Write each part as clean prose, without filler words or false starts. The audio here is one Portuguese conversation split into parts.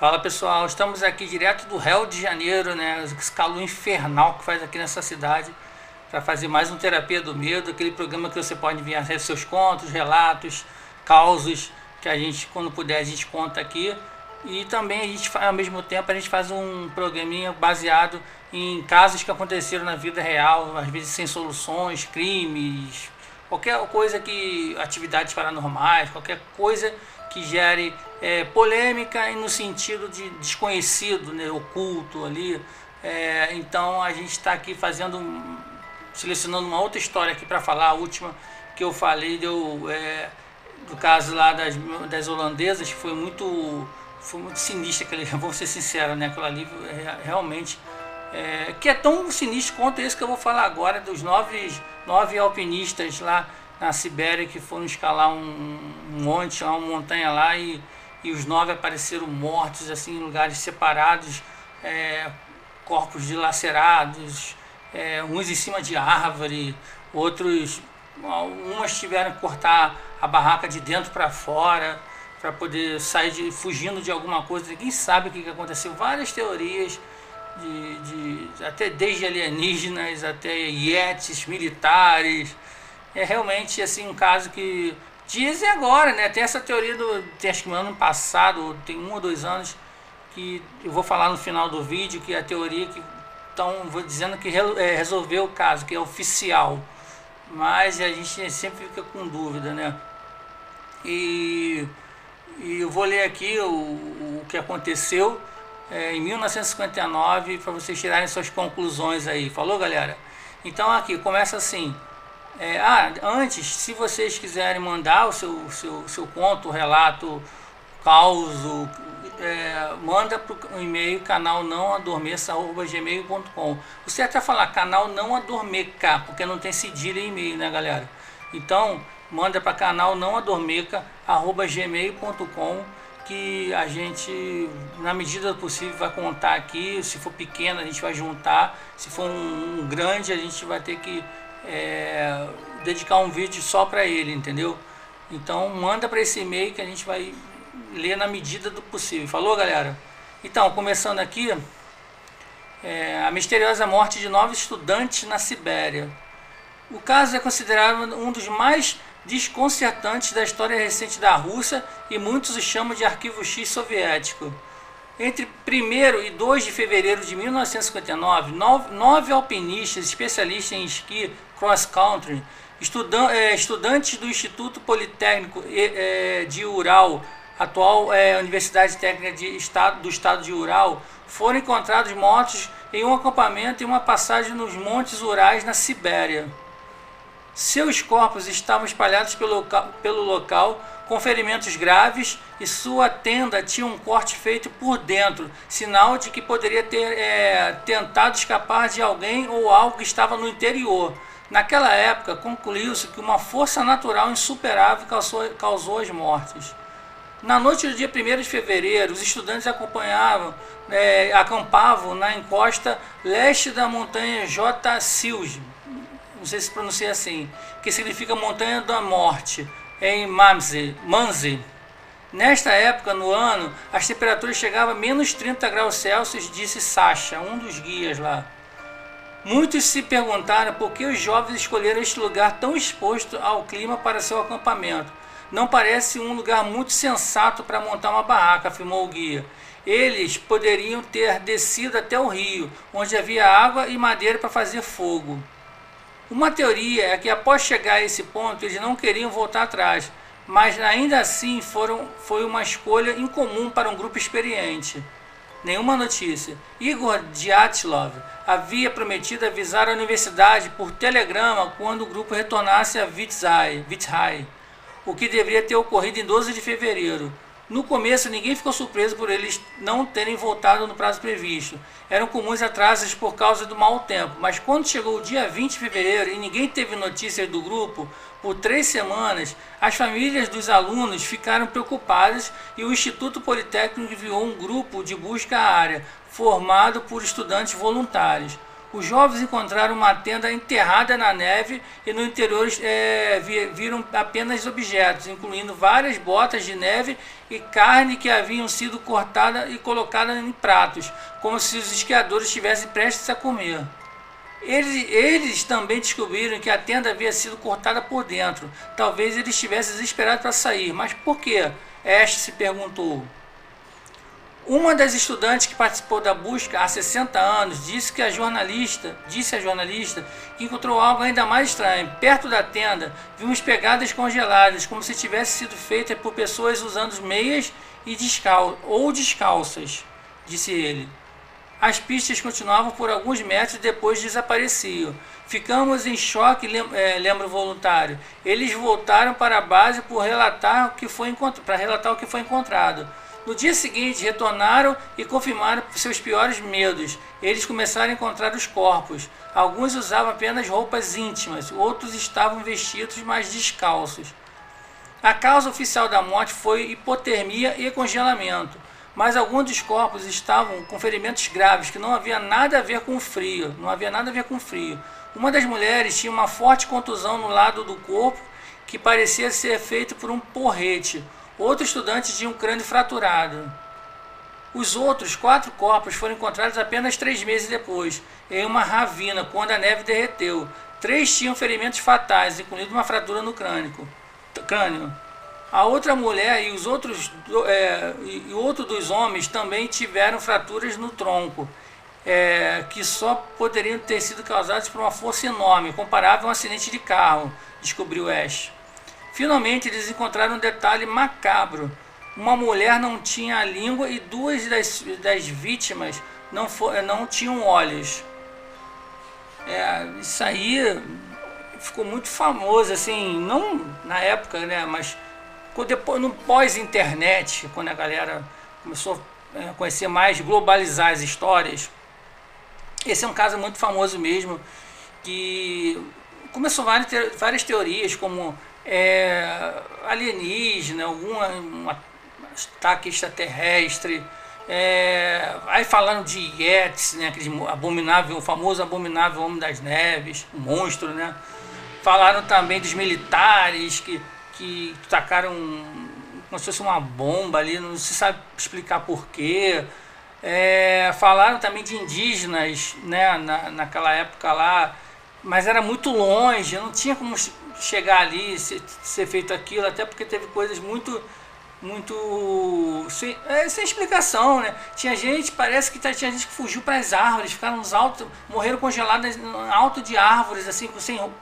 Fala pessoal, estamos aqui direto do Rio de Janeiro, né? Esse calor infernal que faz aqui nessa cidade, para fazer mais um Terapia do Medo, aquele programa que você pode enviar seus contos, relatos, causos, que a gente, quando puder, a gente conta aqui. E também a gente, ao mesmo tempo, a gente faz um programinha baseado em casos que aconteceram na vida real, às vezes sem soluções, crimes, qualquer coisa que, atividades paranormais, qualquer coisa que gere polêmica e no sentido de desconhecido, né, oculto ali. Então a gente está aqui selecionando uma outra história aqui para falar, a última que eu falei do caso lá das holandesas, que foi muito sinistra, vou ser sincero, né, aquilo ali realmente que é tão sinistro quanto esse que eu vou falar agora, dos nove alpinistas lá na Sibéria que foram escalar um monte, uma montanha lá, e os 9 apareceram mortos assim, em lugares separados, corpos dilacerados, uns em cima de árvore, umas tiveram que cortar a barraca de dentro para fora para poder sair fugindo de alguma coisa. Ninguém sabe o que aconteceu, várias teorias até desde alienígenas até ietes militares. É realmente assim um caso que dizem agora, né? Tem essa teoria acho que no ano passado, tem 1 ou 2 anos, que eu vou falar no final do vídeo, que é a teoria que estão dizendo que resolveu o caso, que é oficial, mas a gente sempre fica com dúvida, né? E eu vou ler aqui o que aconteceu em 1959 para vocês tirarem suas conclusões aí. Falou, galera? Então aqui começa assim. Antes, se vocês quiserem mandar o seu conto, relato, caos, manda para o e-mail canalnãoadormeça@gmail.com. Você até falar canal não adormeca, porque não tem cedilha em e-mail, né, galera? Então manda para canalnãoadormeca@gmail.com, que a gente, na medida do possível, vai contar aqui. Se for pequeno, a gente vai juntar. Se for um grande, a gente vai ter que dedicar um vídeo só para ele, entendeu? Então manda para esse e-mail que a gente vai ler na medida do possível. Falou, galera? Então, começando aqui, a misteriosa morte de 9 estudantes na Sibéria. O caso é considerado um dos mais desconcertantes da história recente da Rússia, e muitos o chamam de arquivo X soviético. Entre 1º e 2 de fevereiro de 1959, 9 alpinistas especialistas em esqui cross-country, estudantes do Instituto Politécnico de Ural, atual Universidade Técnica do Estado de Ural, foram encontrados mortos em um acampamento e uma passagem nos Montes Urais, na Sibéria. Seus corpos estavam espalhados pelo local com ferimentos graves, e sua tenda tinha um corte feito por dentro, sinal de que poderia ter tentado escapar de alguém ou algo que estava no interior. Naquela época, concluiu-se que uma força natural insuperável causou as mortes. Na noite do dia 1º de fevereiro, os estudantes acampavam na encosta leste da montanha J. Silge, não sei se pronuncia assim, que significa Montanha da Morte, em Manzi. Nesta época no ano, as temperaturas chegavam a menos 30 graus Celsius, disse Sasha, um dos guias lá. Muitos se perguntaram por que os jovens escolheram este lugar tão exposto ao clima para seu acampamento. Não parece um lugar muito sensato para montar uma barraca, afirmou o guia. Eles poderiam ter descido até o rio, onde havia água e madeira para fazer fogo. Uma teoria é que após chegar a esse ponto eles não queriam voltar atrás, mas ainda assim foi uma escolha incomum para um grupo experiente. Nenhuma notícia. Igor Dyatlov havia prometido avisar a universidade por telegrama quando o grupo retornasse a Vitsai, o que deveria ter ocorrido em 12 de fevereiro. No começo, ninguém ficou surpreso por eles não terem voltado no prazo previsto. Eram comuns atrasos por causa do mau tempo, mas quando chegou o dia 20 de fevereiro e ninguém teve notícias do grupo por 3 semanas, as famílias dos alunos ficaram preocupadas e o Instituto Politécnico enviou um grupo de busca à área, formado por estudantes voluntários. Os jovens encontraram uma tenda enterrada na neve e no interior viram apenas objetos, incluindo várias botas de neve e carne que haviam sido cortada e colocada em pratos, como se os esquiadores estivessem prestes a comer. Eles também descobriram que a tenda havia sido cortada por dentro. Talvez eles estivessem desesperados para sair. Mas por quê? Ash se perguntou. Uma das estudantes que participou da busca há 60 anos disse à jornalista que encontrou algo ainda mais estranho. Perto da tenda, vimos pegadas congeladas, como se tivesse sido feita por pessoas usando meias e descalças, disse ele. As pistas continuavam por alguns metros e depois desapareciam. Ficamos em choque, lembra o voluntário. Eles voltaram para a base para relatar o que foi encontrado. No dia seguinte, retornaram e confirmaram seus piores medos. Eles começaram a encontrar os corpos. Alguns usavam apenas roupas íntimas, outros estavam vestidos, mas descalços. A causa oficial da morte foi hipotermia e congelamento, mas alguns dos corpos estavam com ferimentos graves que não havia nada a ver com frio. Uma das mulheres tinha uma forte contusão no lado do corpo que parecia ser feito por um porrete. Outro estudante tinha um crânio fraturado. Os outros 4 corpos foram encontrados apenas 3 meses depois, em uma ravina, quando a neve derreteu. 3 tinham ferimentos fatais, incluindo uma fratura no crânio. A outra mulher e outro dos homens também tiveram fraturas no tronco, que só poderiam ter sido causadas por uma força enorme, comparável a um acidente de carro, descobriu Ash. Finalmente, eles encontraram um detalhe macabro. Uma mulher não tinha a língua e 2 das vítimas não tinham olhos. Isso aí ficou muito famoso, assim, não na época, né, mas depois, no pós-internet, quando a galera começou a conhecer mais, globalizar as histórias. Esse é um caso muito famoso mesmo, que começou várias teorias, como alienígena, um ataque extraterrestre, aí falando de Yetis, né, aquele abominável, o famoso abominável Homem das Neves, um monstro, né? Falaram também dos militares que tacaram como se fosse uma bomba ali, não se sabe explicar porquê. Falaram também de indígenas, né, naquela época lá, mas era muito longe, não tinha como chegar ali, ser feito aquilo, até porque teve coisas muito sem explicação, né? Parece que tinha gente que fugiu para as árvores, ficaram nos altos, morreram congelados no alto de árvores, assim,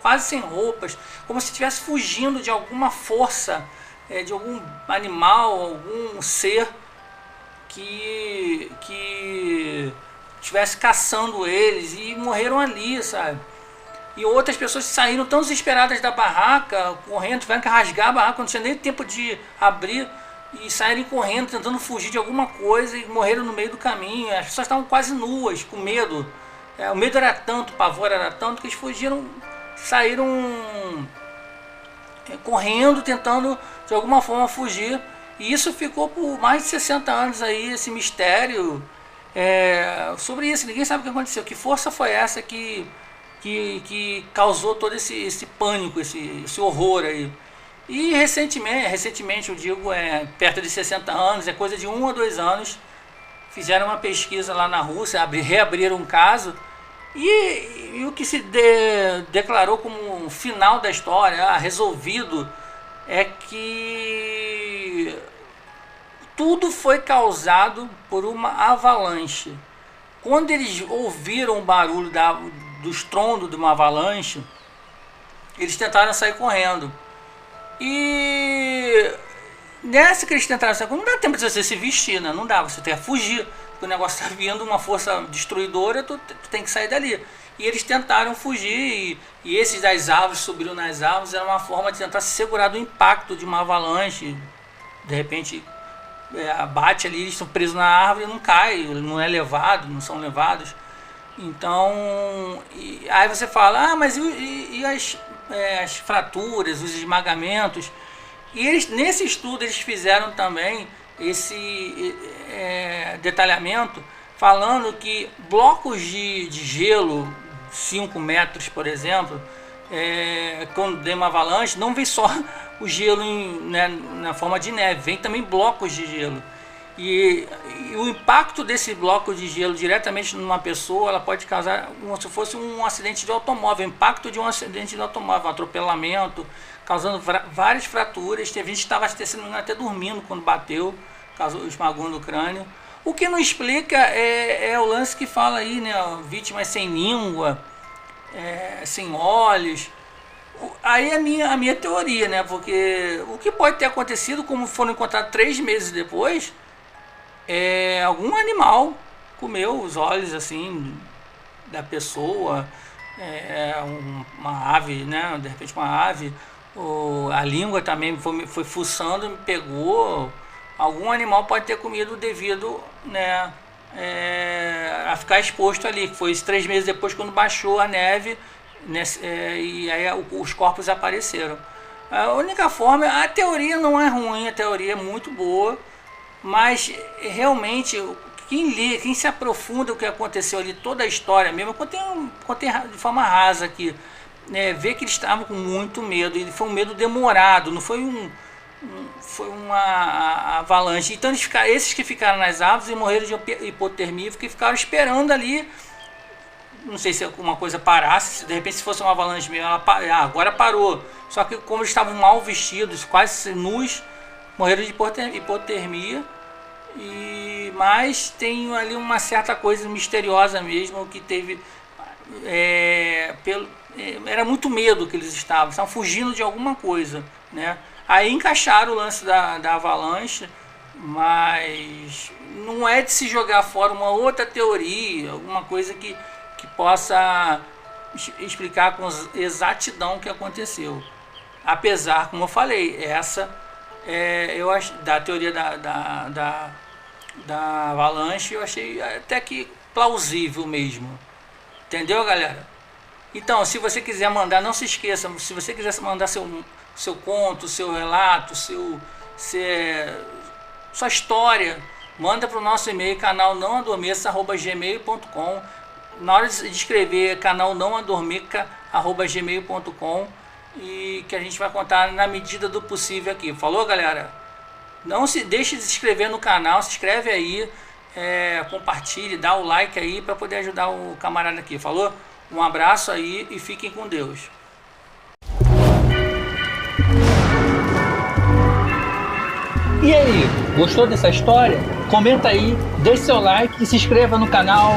quase sem roupas, como se estivesse fugindo de alguma força, de algum animal, algum ser que estivesse caçando eles, e morreram ali, sabe? E outras pessoas saíram tão desesperadas da barraca, correndo, tiveram que rasgar a barraca, não tinha nem tempo de abrir, e saíram correndo, tentando fugir de alguma coisa, e morreram no meio do caminho. As pessoas estavam quase nuas, com medo. O medo era tanto, o pavor era tanto, que eles saíram correndo, tentando de alguma forma fugir. E isso ficou por mais de 60 anos aí, esse mistério sobre isso. Ninguém sabe o que aconteceu. Que força foi essa que causou todo esse pânico, esse horror aí. E recentemente eu digo, perto de 60 anos, coisa de 1 ou 2 anos, fizeram uma pesquisa lá na Rússia, reabriram um caso, e o que se declarou como um final da história, resolvido, é que tudo foi causado por uma avalanche. Quando eles ouviram o barulho do estrondo de uma avalanche, eles tentaram sair correndo. E nessa que eles tentaram sair correndo, não dá tempo de você se vestir, né? Não dá, você tem que fugir. Porque o negócio está vindo, uma força destruidora, tu tem que sair dali. E eles tentaram fugir, e esses das árvores subiram nas árvores, era uma forma de tentar se segurar do impacto de uma avalanche. De repente bate ali, eles estão presos na árvore, não cai, não é levado, não são levados. Então, aí você fala, mas e as fraturas, os esmagamentos? E nesse estudo eles fizeram também esse detalhamento falando que blocos de gelo, 5 metros, por exemplo, quando tem uma avalanche, não vem só o gelo né, na forma de neve, vem também blocos de gelo. E o impacto desse bloco de gelo diretamente numa pessoa, ela pode causar como se fosse um acidente de automóvel, impacto de um acidente de automóvel, um atropelamento, causando várias fraturas. Teve gente que estava até dormindo quando bateu, esmagou no crânio. O que não explica é o lance que fala aí, né? Vítimas sem língua, sem olhos. Aí a minha teoria, né? Porque o que pode ter acontecido, como foram encontrados 3 meses depois, algum animal comeu os olhos assim da pessoa, uma ave, né? De repente uma ave, a língua também foi fuçando, pegou. Algum animal pode ter comido devido, né, a ficar exposto ali, que foi 3 meses depois quando baixou a neve, né, e aí os corpos apareceram. A única forma, a teoria não é ruim, a teoria é muito boa, mas realmente quem lê, quem se aprofunda o que aconteceu ali, toda a história mesmo, eu contei de forma rasa aqui, né, vê que eles estavam com muito medo, e foi um medo demorado, não foi foi uma avalanche. Então esses que ficaram nas árvores e morreram de hipotermia, que ficaram esperando ali, não sei se alguma coisa parasse, de repente se fosse uma avalanche mesmo, agora parou. Só que como eles estavam mal vestidos, quase nus, morreram de hipotermia. Mas tem ali uma certa coisa misteriosa mesmo, que teve era muito medo que eles estavam fugindo de alguma coisa, né? Aí encaixaram o lance da avalanche, mas não é de se jogar fora uma outra teoria, alguma coisa que possa explicar com exatidão o que aconteceu. Apesar, como eu falei, essa eu acho, da teoria da avalanche, eu achei até que plausível mesmo. Entendeu, galera? Então, se você quiser mandar, não se esqueça, se você quiser mandar seu conto, seu relato, sua história, manda para o nosso e-mail, canal nãoadormeça@gmail.com. Na hora de escrever, canal nãoadormeça@gmail.com, e que a gente vai contar na medida do possível aqui. Falou, galera? Não se deixe de se inscrever no canal, se inscreve aí, compartilhe, dá o like aí para poder ajudar o camarada aqui. Falou? Um abraço aí e fiquem com Deus. E aí, gostou dessa história? Comenta aí, deixe seu like e se inscreva no canal.